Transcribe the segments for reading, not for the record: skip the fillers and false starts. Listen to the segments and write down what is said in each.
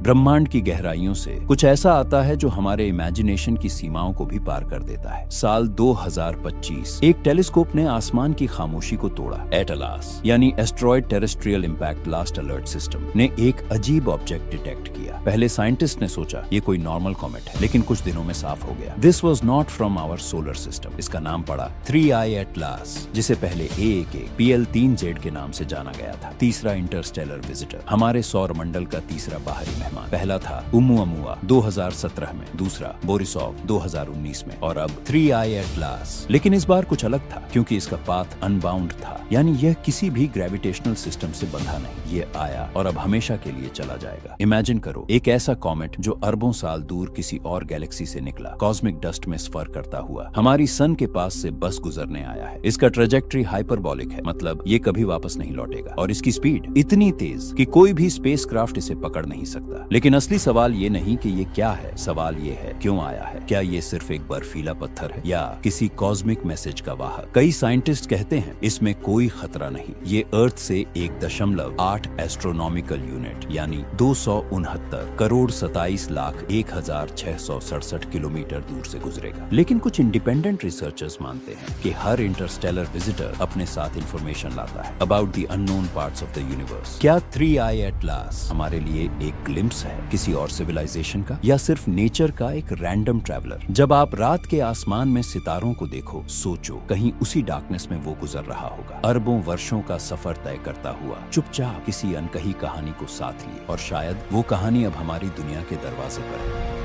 ब्रह्मांड की गहराइयों से कुछ ऐसा आता है जो हमारे इमेजिनेशन की सीमाओं को भी पार कर देता है। साल 2025 एक टेलीस्कोप ने आसमान की खामोशी को तोड़ा। एटलास यानी asteroid terrestrial impact blast alert system ने एक अजीब ऑब्जेक्ट डिटेक्ट किया। पहले साइंटिस्ट ने सोचा ये कोई नॉर्मल कॉमेट है, लेकिन कुछ दिनों में साफ हो गया this was not from our solar system. इसका नाम पड़ा 3I एटलास, जिसे पहले AAK PL3Z के नाम से जाना गया था। तीसरा इंटरस्टेलर विजिटर, हमारे सौर मंडल का तीसरा बाहरी मेहमान। पहला था ओumuamua 2017 में, दूसरा बोरिसोव 2019 में, और अब 3I एटलास। लेकिन इस बार कुछ अलग था, क्योंकि इसका पाथ अनबाउंड था, यानी यह किसी भी ग्रेविटेशनल सिस्टम से बंधा नहीं। ये आया और अब हमेशा के लिए चला जाएगा। इमेजिन करो एक ऐसा कॉमेट जो अरबों साल दूर किसी और गैलेक्सी से निकला, कॉस्मिक डस्ट में सफर करता हुआ हमारी सन के पास से बस गुजरने आया है। इसका ट्रेजेक्टरी हाइपरबोलिक है, मतलब ये कभी वापस नहीं लौटेगा, और इसकी स्पीड इतनी तेज कि कोई भी स्पेसक्राफ्ट इसे पकड़ नहीं सकता। लेकिन असली सवाल ये नहीं कि ये क्या है, सवाल ये है क्यों आया है। क्या ये सिर्फ एक बर्फीला पत्थर है या किसी कॉस्मिक मैसेज का वाहक? कई साइंटिस्ट कहते हैं इसमें कोई खतरा नहीं, ये अर्थ से 1.8 एस्ट्रोनॉमिकल यूनिट यानी 269 करोड़ 27 लाख 1,667 किलोमीटर दूर से गुजरेगा। लेकिन कुछ इंडिपेंडेंट रिसर्चर्स मानते हैं कि हर इंटरस्टेलर विजिटर अपने साथ इंफॉर्मेशन लाता है about the unknown parts of the universe. क्या 3I एटलास हमारे लिए एक ग्लिम्स है किसी और सिविलाइजेशन का, या सिर्फ नेचर का एक रैंडम ट्रैवलर? जब आप रात के आसमान में सितारों को देखो, सोचो कहीं उसी डार्कनेस में वो गुजर रहा होगा, अरबों वर्षों का सफर तय करता हुआ, चुपचाप किसी अनकही कहानी को साथ लिए, और शायद वो कहानी अब हमारी दुनिया के दरवाजे पर है।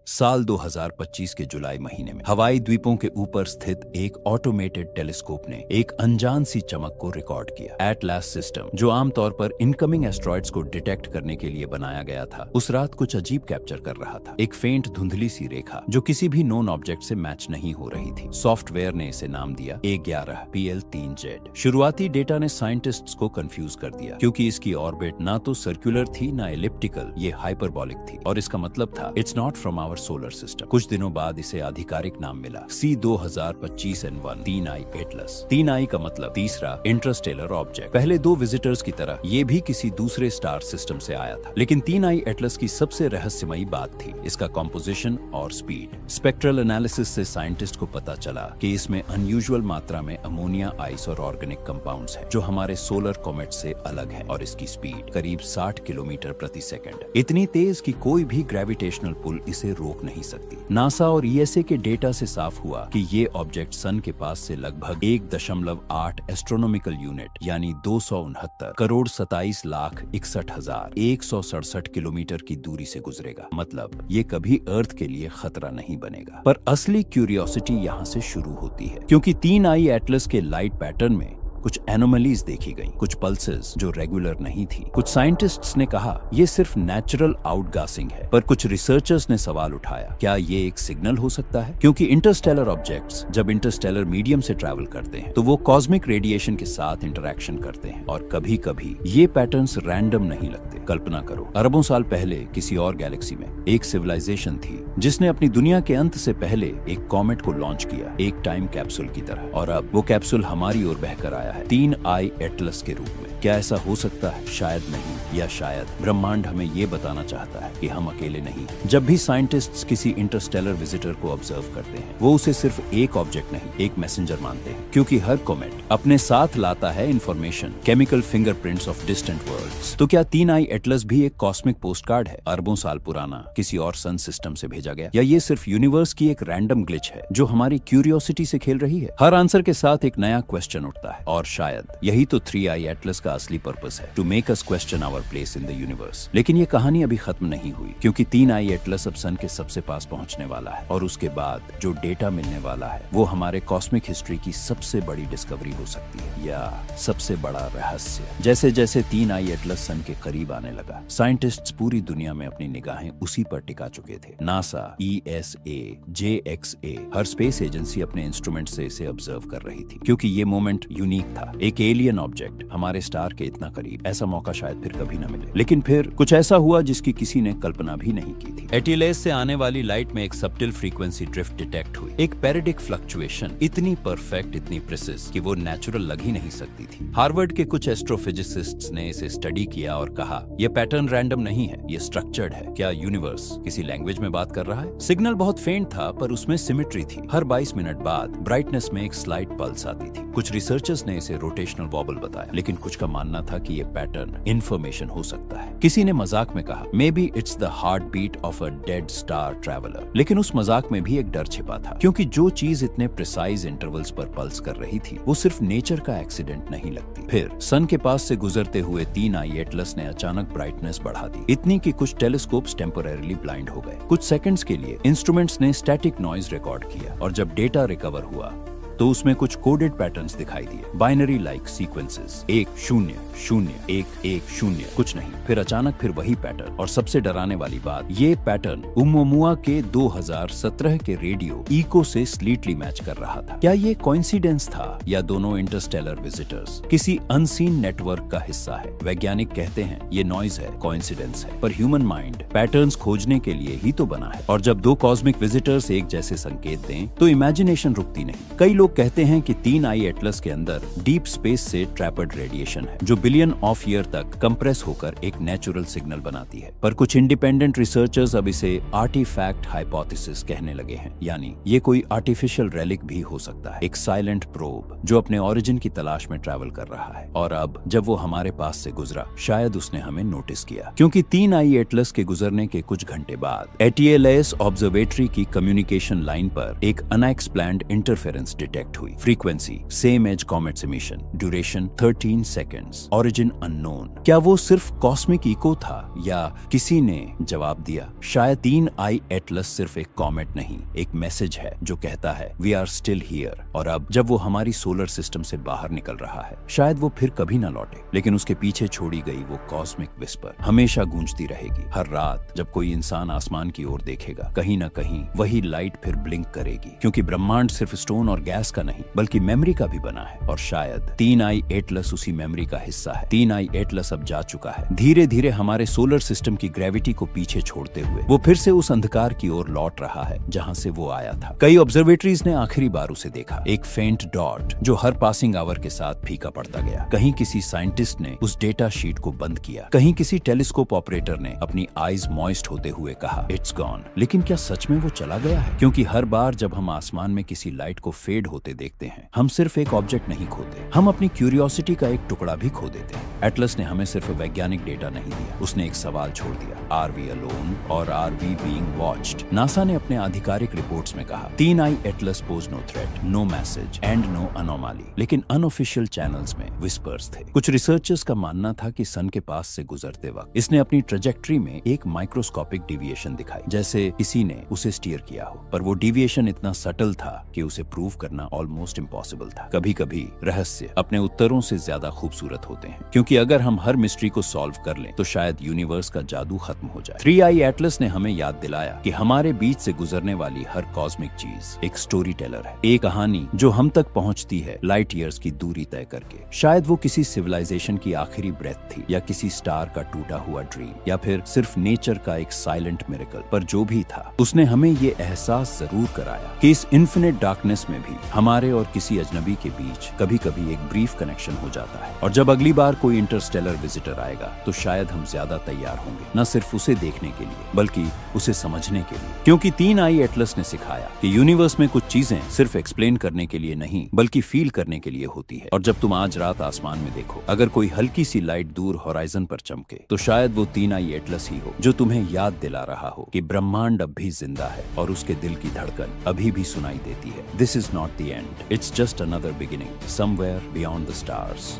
साल 2025 के जुलाई महीने में हवाई द्वीपों के ऊपर स्थित एक ऑटोमेटेड टेलीस्कोप ने एक अनजान सी चमक को रिकॉर्ड किया। एटलास सिस्टम, जो आमतौर पर इनकमिंग एस्ट्रॉइड्स को डिटेक्ट करने के लिए बनाया गया था, उस रात कुछ अजीब कैप्चर कर रहा था। एक फेंट धुंधली सी रेखा जो किसी भी नोन ऑब्जेक्ट से मैच नहीं हो रही थी। सॉफ्टवेयर ने इसे नाम दिया A11 PL3Z। शुरुआती डेटा ने साइंटिस्ट्स को कंफ्यूज कर दिया, क्योंकि इसकी ऑर्बिट ना तो सर्कुलर थी ना एलिप्टिकल, ये हाइपरबोलिक थी, और इसका मतलब था it's not from our solar system. कुछ दिनों बाद इसे आधिकारिक नाम मिला C2025N1 3I एटलस। 3I का मतलब तीसरा इंटरस्टेलर ऑब्जेक्ट। पहले दो विजिटर्स की तरह ये भी किसी दूसरे स्टार सिस्टम से आया था, लेकिन 3I एटलस की सबसे रहस्यमयी बात थी इसका कॉम्पोजिशन और स्पीड। स्पेक्ट्रल एनालिसिस से साइंटिस्ट को पता चला कि इसमें अनयूजुअल मात्रा में अमोनिया, आइस और ऑर्गेनिक कंपाउंड्स हैं, जो हमारे सोलर कॉमेट से अलग है, और इसकी स्पीड करीब 60 किलोमीटर प्रति सेकंड, इतनी तेज कि कोई भी ग्रेविटेशनल पुल इसे रोक नहीं सकती। नासा और ESA के डेटा से साफ हुआ कि ये ऑब्जेक्ट सन के पास से लगभग 1.8 एस्ट्रोनॉमिकल यूनिट यानी 269 करोड़ 27 लाख 61,167 किलोमीटर की दूरी से गुजरेगा। मतलब ये कभी अर्थ के लिए खतरा नहीं बनेगा। पर असली क्यूरियोसिटी यहाँ से शुरू होती है, क्योंकि 3I एटलस के लाइट पैटर्न में कुछ एनोमलीज देखी गई, कुछ पल्सेस जो रेगुलर नहीं थी। कुछ साइंटिस्ट्स ने कहा ये सिर्फ नेचुरल आउटगासिंग है, पर कुछ रिसर्चर्स ने सवाल उठाया, क्या ये एक सिग्नल हो सकता है? क्योंकि इंटरस्टेलर ऑब्जेक्ट्स जब इंटरस्टेलर मीडियम से ट्रैवल करते हैं तो वो कॉस्मिक रेडिएशन के साथ इंटरेक्शन करते हैं, और कभी कभी ये पैटर्न्स रैंडम नहीं लगते। कल्पना करो, अरबों साल पहले किसी और गैलेक्सी में एक सिविलाइजेशन थी जिसने अपनी दुनिया के अंत से पहले एक कॉमेट को लॉन्च किया, एक टाइम कैप्सूल की तरह, और अब वो कैप्सूल हमारी ओर बहकर आया है 3I एटलस के रूप में। क्या ऐसा हो सकता है? शायद नहीं, या शायद ब्रह्मांड हमें ये बताना चाहता है कि हम अकेले नहीं। जब भी साइंटिस्ट्स किसी इंटरस्टेलर विजिटर को ऑब्जर्व करते हैं, वो उसे सिर्फ एक ऑब्जेक्ट नहीं, एक मैसेंजर मानते हैं, क्योंकि हर कॉमेट अपने साथ लाता है information, chemical fingerprints of distant worlds. तो क्या 3I एटलस भी एक कॉस्मिक पोस्टकार्ड है, अरबों साल पुराना, किसी और सन सिस्टम से भेजा गया, या ये सिर्फ यूनिवर्स की एक रैंडम ग्लिच है जो हमारी क्यूरियोसिटी से खेल रही है? हर आंसर के साथ एक नया क्वेश्चन उठता है, और शायद यही तो 3I एटलस का असली पर्पस है, to make us question our place in the universe. लेकिन ये कहानी अभी खत्म नहीं हुई, क्योंकि 3I एटलस अब सन के सबसे पास पहुंचने वाला है, और उसके बाद जो डेटा मिलने वाला है वो हमारे कॉस्मिक हिस्ट्री की सबसे बड़ी डिस्कवरी हो सकती है, या सबसे बड़ा रहस्य। जैसे जैसे 3I एटलस सन के करीब आने लगा, साइंटिस्ट्स पूरी दुनिया में अपनी निगाहें उसी पर टिका चुके थे। नासा, ESA, JXA, हर स्पेस एजेंसी अपने इंस्ट्रूमेंट से इसे ऑब्जर्व कर रही थी, क्योंकि ये मोमेंट यूनिक था। एक एलियन ऑब्जेक्ट हमारे स्टार के इतना करीब, ऐसा मौका शायद फिर कभी भी न मिले। लेकिन फिर कुछ ऐसा हुआ जिसकी किसी ने कल्पना भी नहीं की थी। एटीएलएस से आने वाली लाइट में एक सबटिल फ्रीक्वेंसी ड्रिफ्ट डिटेक्ट हुई, एक पेरिडिक फ्लक्चुएशन इतनी परफेक्ट, इतनी प्रिसिस कि वो नेचुरल लग ही नहीं सकती थी। हार्वर्ड के कुछ एस्ट्रोफिजिसिस्ट्स ने इसे स्टडी किया और कहा यह पैटर्न रैंडम नहीं है, ये स्ट्रक्चर्ड है। क्या यूनिवर्स किसी लैंग्वेज में बात कर रहा है? सिग्नल बहुत फेंट था पर उसमें सिमेट्री थी। हर 22 मिनट बाद ब्राइटनेस में एक स्लाइट पल्स आती थी। कुछ रिसर्चर्स ने इसे रोटेशनल वॉबल बताया, लेकिन कुछ का मानना था कि ये पैटर्न इंफॉर्मेशन हो सकता है। किसी ने मजाक में कहा maybe it's the heart beat of a dead star traveller. लेकिन उस मजाक में भी एक डर छिपा था, क्योंकि जो चीज इतने प्रिसाइज इंटरवल्स पर पल्स कर रही थी वो सिर्फ नेचर का एक्सीडेंट नहीं लगती। फिर सन के पास से गुजरते हुए 3 आई एटलस ने अचानक ब्राइटनेस बढ़ा दी, इतनी कि कुछ टेलीस्कोप्स टेम्परेरीली ब्लाइंड हो गए। कुछ सेकंड्स के लिए इंस्ट्रूमेंट्स ने स्टैटिक नॉइज रिकॉर्ड किया और जब डेटा रिकवर हुआ तो उसमें कुछ कोडेड पैटर्न्स दिखाई दिए, बाइनरी लाइक सीक्वेंसेस, 1 0 0 1 1 0, कुछ नहीं। फिर अचानक फिर वही पैटर्न, और सबसे डराने वाली बात, ये पैटर्न उमुमुआ के 2017 के रेडियो इको से स्लीटली मैच कर रहा था। क्या ये कोइंसिडेंस था या दोनों इंटरस्टेलर विजिटर्स किसी अनसीन नेटवर्क का हिस्सा है? वैज्ञानिक कहते हैं ये नॉइज है, कोइंसिडेंस है, पर ह्यूमन माइंड पैटर्न्स खोजने के लिए ही तो बना है। और जब दो कॉस्मिक विजिटर्स एक जैसे संकेत दें तो इमेजिनेशन रुकती नहीं। कई लोग कहते हैं कि 3 आई एटलस के अंदर डीप स्पेस से ट्रैपर्ड रेडिएशन है जो बिलियन ऑफ ईयर तक कंप्रेस होकर एक नेचुरल सिग्नल बनाती है। पर कुछ इंडिपेंडेंट रिसर्चर्स अब इसे आर्टिफैक्ट हाइपोथेसिस कहने लगे हैं, यानी ये कोई आर्टिफिशियल रेलिक भी हो सकता है, एक साइलेंट प्रोब जो अपने ओरिजिन की तलाश में ट्रैवल कर रहा है। और अब जब वो हमारे पास से गुजरा, शायद उसने हमें नोटिस किया, क्योंकि 3 आई एटलस के गुजरने के कुछ घंटे बाद एटीएलएस ऑब्जर्वेटरी की कम्युनिकेशन लाइन पर एक अनएक्सप्लेन्ड इंटरफेरेंस डिटेक्ट हुई। Frequency same as comet's emission, duration 13 seconds, origin unknown. क्या वो सिर्फ कॉस्मिक इको था या किसी ने जवाब दिया शायद 3 आई एटलस सिर्फ एक कॉमेट नहीं, एक मैसेज है जो कहता है वी आर स्टिल हियर। और अब जब वो हमारी सोलर सिस्टम से बाहर निकल रहा है, शायद वो फिर कभी ना लौटे, लेकिन उसके पीछे छोड़ी गई वो कॉस्मिक विस्पर हमेशा गूंजती रहेगी। हर रात जब कोई इंसान आसमान की ओर देखेगा, कहीं ना कहीं वही लाइट फिर ब्लिंक करेगी, क्योंकि ब्रह्मांड सिर्फ स्टोन और गैस का नहीं बल्कि मेमोरी का भी बना है। और शायद 3 आई एटलस उसी मेमोरी का हिस्सा है। 3 आई एटलस अब जा चुका है, धीरे धीरे हमारे सोलर सिस्टम की ग्रेविटी को पीछे छोड़ते हुए वो फिर से उस अंधकार की ओर लौट रहा है जहां से वो आया था। कई ऑब्जर्वेटरीज ने आखिरी बार उसे देखा, एक फेंट डॉट जो हर पासिंग आवर के साथ फीका पड़ता गया। कहीं किसी साइंटिस्ट ने उस डेटा शीट को बंद किया, कहीं किसी टेलीस्कोप ऑपरेटर ने अपनी आईज मॉइस्ट होते हुए कहा इट्स गॉन। लेकिन क्या सच में वो चला गया है? क्योंकि हर बार जब हम आसमान में किसी लाइट को फेड होते देखते हैं, हम सिर्फ एक ऑब्जेक्ट नहीं खोते, हम अपनी क्यूरियोसिटी का एक टुकड़ा भी खो देते हैं। एटलस ने हमें सिर्फ वैज्ञानिक डेटा नहीं दिया, उसने एक सवाल छोड़ दिया, आर वी अलोन और are we being watched? NASA ने अपने आधिकारिक रिपोर्ट्स में कहा 3 I Atlas poses no threat, no message and no anomaly. लेकिन अनऑफिशियल चैनल्स में विस्पर्स थे। कुछ रिसर्चर्स का मानना था कि सन के पास से गुजरते वक्त इसने अपनी ट्रेजेक्ट्री में एक माइक्रोस्कोपिक डिविएशन दिखाई, जैसे किसी ने उसे स्टीयर किया हो। पर वो डिविएशन इतना सटल था कि उसे प्रूव करना ऑलमोस्ट इम्पॉसिबल था। कभी कभी रहस्य अपने उत्तरों से ज्यादा खूबसूरत होते हैं, क्योंकि अगर हम हर मिस्ट्री को सॉल्व कर लें तो शायद यूनिवर्स का जादू खत्म हो जाए। 3 आई एटलस ने हमें याद दिलाया कि हमारे बीच से गुजरने वाली हर कॉस्मिक चीज एक स्टोरी टेलर है, एक कहानी जो हम तक पहुंचती है लाइट ईयर्स की दूरी तय करके। शायद वो किसी सिविलाइजेशन की आखिरी ब्रेथ थी, या किसी स्टार का टूटा हुआ ड्रीम, या फिर सिर्फ नेचर का एक साइलेंट मिरेकल। पर जो भी था, उसने हमें ये एहसास जरूर कराया कि इस इन्फिनिट डार्कनेस में भी हमारे और किसी अजनबी के बीच कभी कभी एक ब्रीफ कनेक्शन हो जाता है। और जब अगली बार कोई इंटरस्टेलर विजिटर आएगा तो शायद हम ज्यादा तैयार होंगे, न सिर्फ उसे देखने के लिए बल्कि उसे समझने के लिए। क्योंकि 3 आई एटलस ने सिखाया कि यूनिवर्स में कुछ चीजें सिर्फ एक्सप्लेन करने के लिए नहीं बल्कि फील करने के लिए होती है। और जब तुम आज रात आसमान में देखो, अगर कोई हल्की सी लाइट दूर होराइजन पर चमके, तो शायद वो 3 आई एटलस ही हो जो तुम्हें याद दिला रहा हो कि ब्रह्मांड अब भी जिंदा है और उसके दिल की धड़कन अभी भी सुनाई देती है। This is not the end, it's just another beginning somewhere beyond the stars.